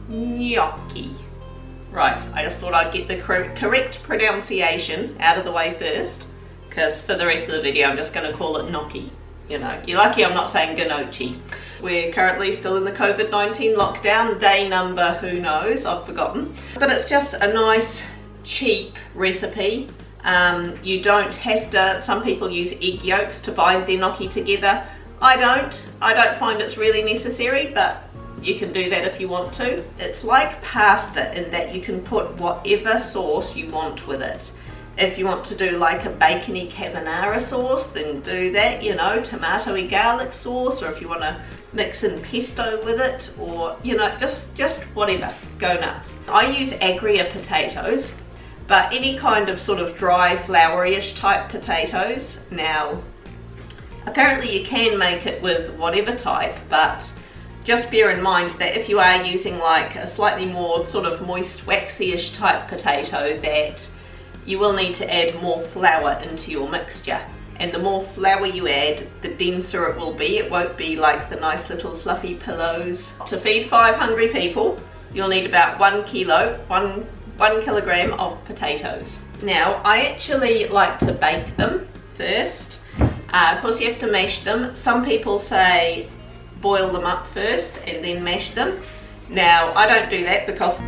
gnocchi. Right, I just thought I'd get the correct pronunciation out of the way first, because for the rest of the video I'm just going to call it gnocchi. You know, you're lucky I'm not saying gnocchi. We're currently still in the COVID-19 lockdown, day number who knows, I've forgotten. But it's just a nice, cheap recipe. You don't have to, some people use egg yolks to bind their gnocchi together. I don't find it's really necessary, but you can do that if you want to. It's like pasta in that you can put whatever sauce you want with it. If you want to do like a bacony carbonara sauce, then do that, you know, tomatoey garlic sauce, or if you want to mix in pesto with it, or, you know, just whatever, go nuts. I use agria potatoes, but any kind of sort of dry flouryish type potatoes. Now, apparently you can make it with whatever type, but just bear in mind that if you are using like a slightly more sort of moist waxy-ish type potato, that you will need to add more flour into your mixture. And the more flour you add, the denser it will be. It won't be like the nice little fluffy pillows. To feed 5 hungry people, you'll need about 1 kilogram of potatoes. Now, I actually like to bake them first. Of course, you have to mash them. Some people say boil them up first and then mash them. Now, I don't do that because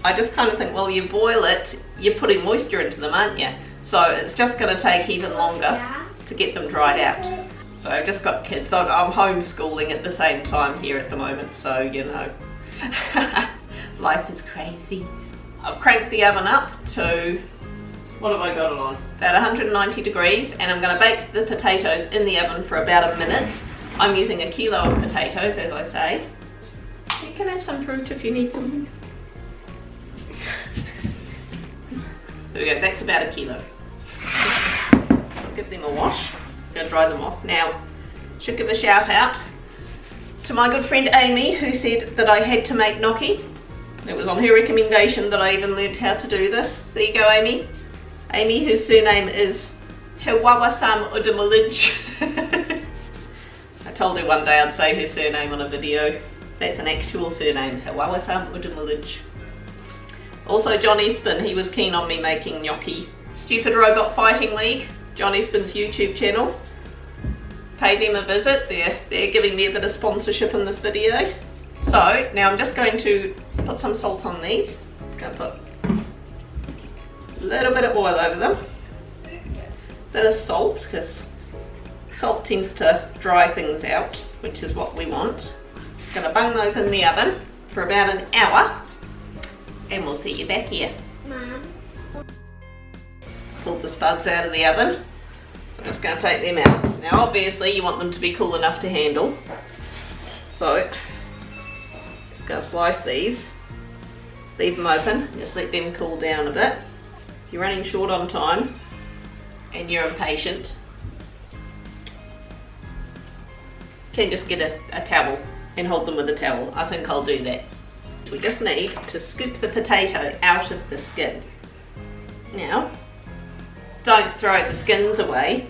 I just kind of think, well, you boil it, you're putting moisture into them, aren't you? So it's just going to take even longer to get them dried out. So I've just got kids. I'm homeschooling at the same time here at the moment, so you know. Life is crazy. I've cranked the oven up to, what have I got it on? About 190 degrees, and I'm going to bake the potatoes in the oven for about a minute. I'm using a kilo of potatoes, as I say. You can have some fruit if you need something. There we go, that's about a kilo. I'll give them a wash. I'm going to dry them off. Now, should give a shout out to my good friend Amy, who said that I had to make gnocchi. It was on her recommendation that I even learned how to do this. There you go, Amy. Amy, whose surname is Hewawasam Udamulij. I told her one day I'd say her surname on a video. That's an actual surname, Hewawasam Udamulij. Also, John Espin, he was keen on me making gnocchi. Stupid Robot Fighting League, John Espin's YouTube channel. Pay them a visit, they're giving me a bit of sponsorship in this video. So, now I'm just going to put some salt on these. I'm going to put a little bit of oil over them. A bit of salt, because salt tends to dry things out, which is what we want. I'm going to bung those in the oven for about an hour. And we'll see you back here. Mom. Pulled the spuds out of the oven. I'm just going to take them out. Now obviously you want them to be cool enough to handle. So, just going to slice these. Leave them open, just let them cool down a bit. If you're running short on time and you're impatient, you can just get a towel and hold them with a towel. I think I'll do that. We just need to scoop the potato out of the skin. Now, don't throw the skins away.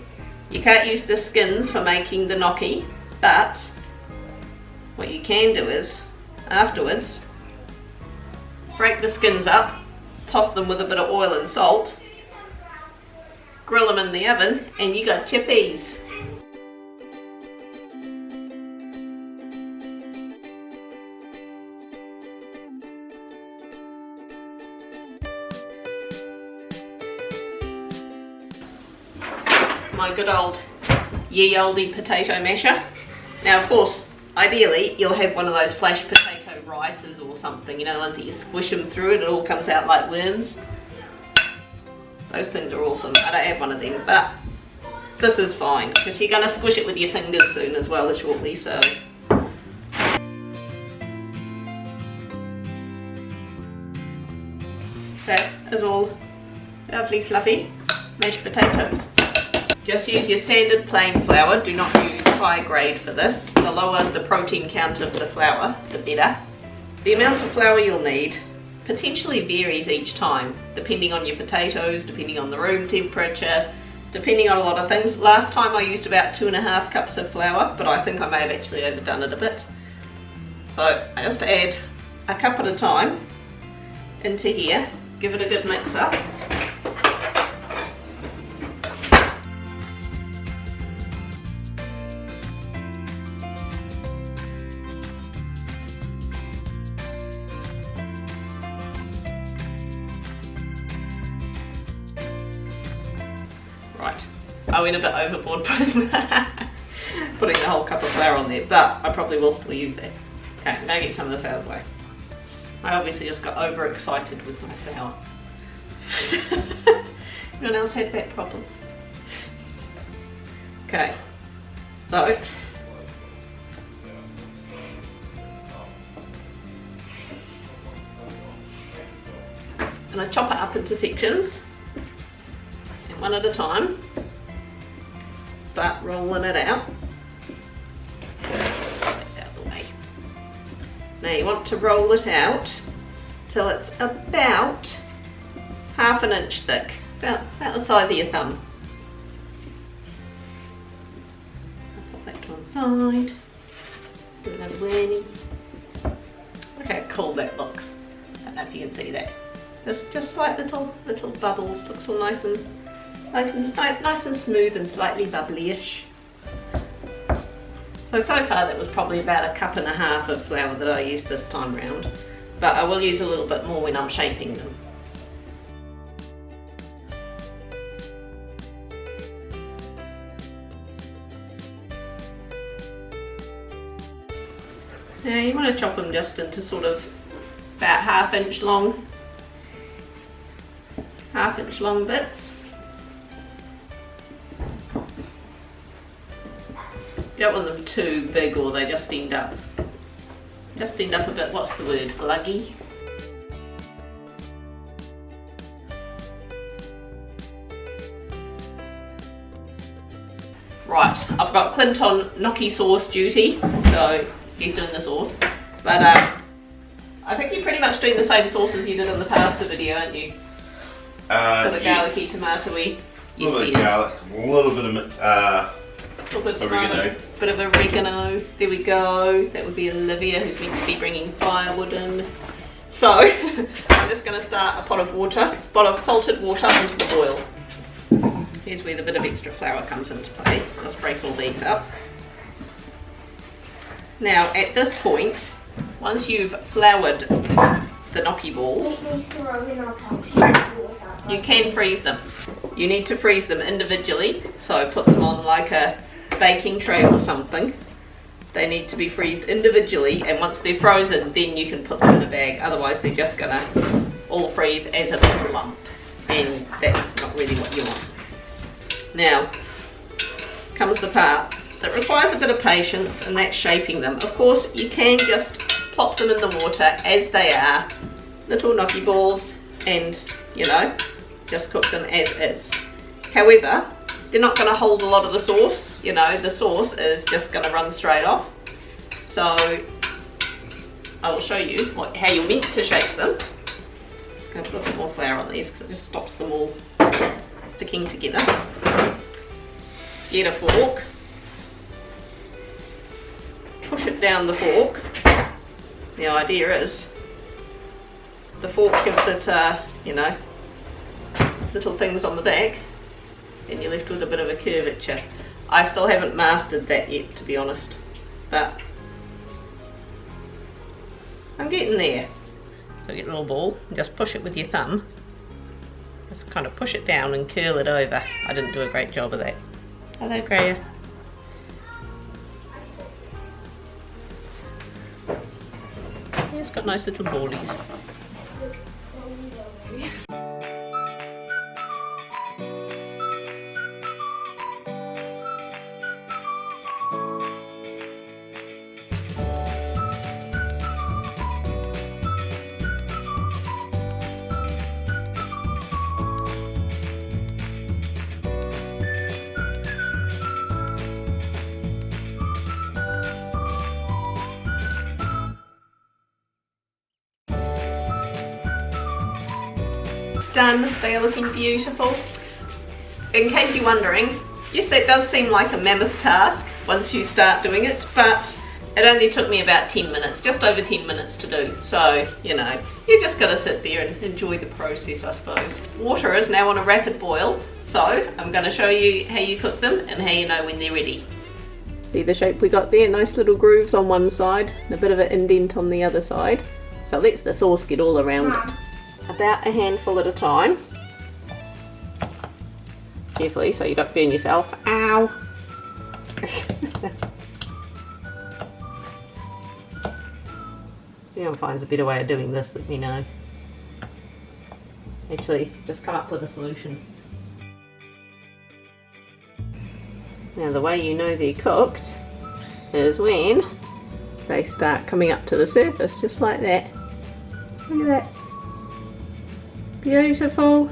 You can't use the skins for making the gnocchi, but what you can do is, afterwards, break the skins up, toss them with a bit of oil and salt, grill them in the oven, and you got chippies. My good old ye olde potato masher. Now of course, ideally you'll have one of those flash potato rices or something, you know, the ones that you squish them through and it all comes out like worms. Those things are awesome. I don't have one of them, but this is fine because you're going to squish it with your fingers soon as well, shortly, so. That is all lovely fluffy mashed potatoes. Just use your standard plain flour, do not use high grade for this. The lower the protein count of the flour, the better. The amount of flour you'll need potentially varies each time, depending on your potatoes, depending on the room temperature, depending on a lot of things. Last time I used about 2.5 cups of flour, but I think I may have actually overdone it a bit. So I just add a cup at a time into here, give it a good mix up. Right, I went a bit overboard putting the whole cup of flour on there, but I probably will still use that. Okay, I'm going to get some of this out of the way. I obviously just got overexcited with my flour. Anyone else have that problem? Okay, so I'm going to chop it up into sections. One at a time, start rolling it out. That's out of the way. Now you want to roll it out till it's about 1/2 inch thick, about the size of your thumb. I'll put that to one side, do another whirly. Look how cool that looks. I don't know if you can see that. There's just like little bubbles, looks all nice and nice and smooth and slightly bubbly-ish. So far that was probably about 1.5 cups of flour that I used this time round, but I will use a little bit more when I'm shaping them. Now you want to chop them just into sort of about 1/2 inch long, 1/2 inch long bits. You don't want them too big or they just end up a bit, what's the word, gluggy. Right, I've got Clint on gnocchi sauce duty, so he's doing the sauce. But I think you're pretty much doing the same sauce as you did in the pasta video, aren't you? Sort of garlicky, tomatoey. A little bit of garlic, a little bit of oregano. Bit of oregano. There we go. That would be Olivia, who's meant to be bringing firewood in. So I'm just going to start a pot of salted water into the boil. Here's where the bit of extra flour comes into play. Let's break all these up. Now at this point, once you've floured the gnocchi balls, you can freeze them. You need to freeze them individually, so put them on like a baking tray or something. They need to be freezed individually, and once they're frozen then you can put them in a bag, otherwise they're just gonna all freeze as a little lump, and that's not really what you want. Now comes the part that requires a bit of patience, and that's shaping them. Of course you can just pop them in the water as they are, little gnocchi balls, and you know, just cook them as is. However, they're not going to hold a lot of the sauce, you know, the sauce is just going to run straight off. So I will show you how you're meant to shape them. I'm going to put a bit more flour on these because it just stops them all sticking together. Get a fork, push it down the fork. The idea is the fork gives it, you know, little things on the back, and you're left with a bit of a curvature. I still haven't mastered that yet, to be honest, but I'm getting there. So get a little ball and just push it with your thumb. Just kind of push it down and curl it over. I didn't do a great job of that. Hello, Greya. Yeah, it's got nice little ballies. Done, they are looking beautiful. in case you're wondering, yes, that does seem like a mammoth task once you start doing it, but it only took me about 10 minutes, just over 10 minutes to do. So, you know, you just gotta sit there and enjoy the process, I suppose. Water is now on a rapid boil, so I'm gonna show you how you cook them and how you know when they're ready. See the shape we got there? Nice little grooves on one side and a bit of an indent on the other side. So it lets the sauce get all around it. About a handful at a time. Carefully so you don't burn yourself. Ow! If anyone finds a better way of doing this, let me know. Actually, just come up with a solution. Now the way you know they're cooked is when they start coming up to the surface, just like that. Look at that. Beautiful.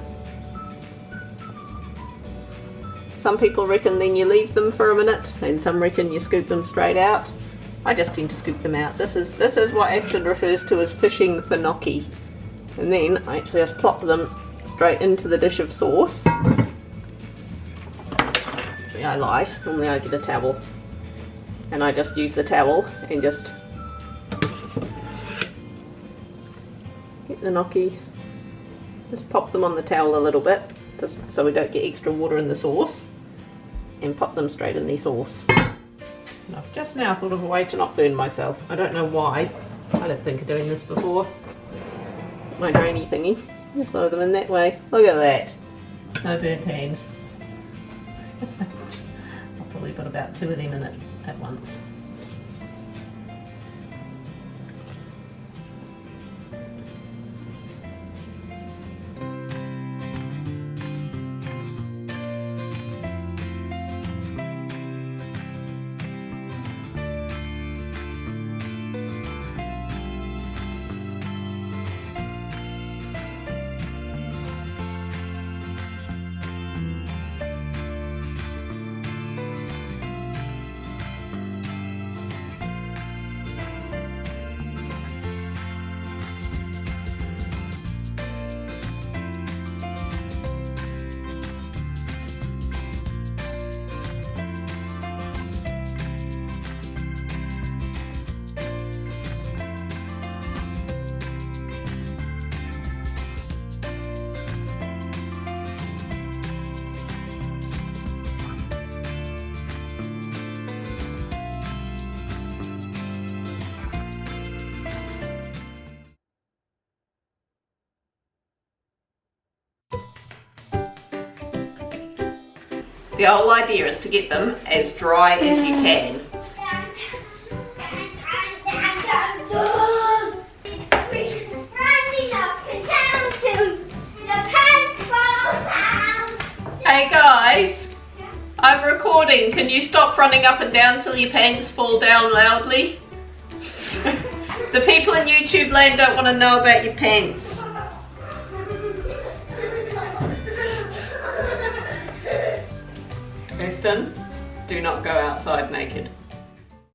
Some people reckon then you leave them for a minute, and some reckon you scoop them straight out. I just tend to scoop them out. This is what Aston refers to as fishing for gnocchi. And then I actually just plop them straight into the dish of sauce. See, I lie. Normally I get a towel. And I just use the towel and just get the gnocchi. Just pop them on the towel a little bit, just so we don't get extra water in the sauce. And pop them straight in the sauce. I've just now thought of a way to not burn myself. I don't know why. I don't think of doing this before. My drainy thingy. Just throw them in that way. Look at that. No burnt hands. I'll probably put about 2 of them in it at once. The whole idea is to get them as dry as you can. Hey guys, I'm recording. Can you stop running up and down till your pants fall down loudly? The people in YouTube land don't want to know about your pants. Aston, do not go outside naked.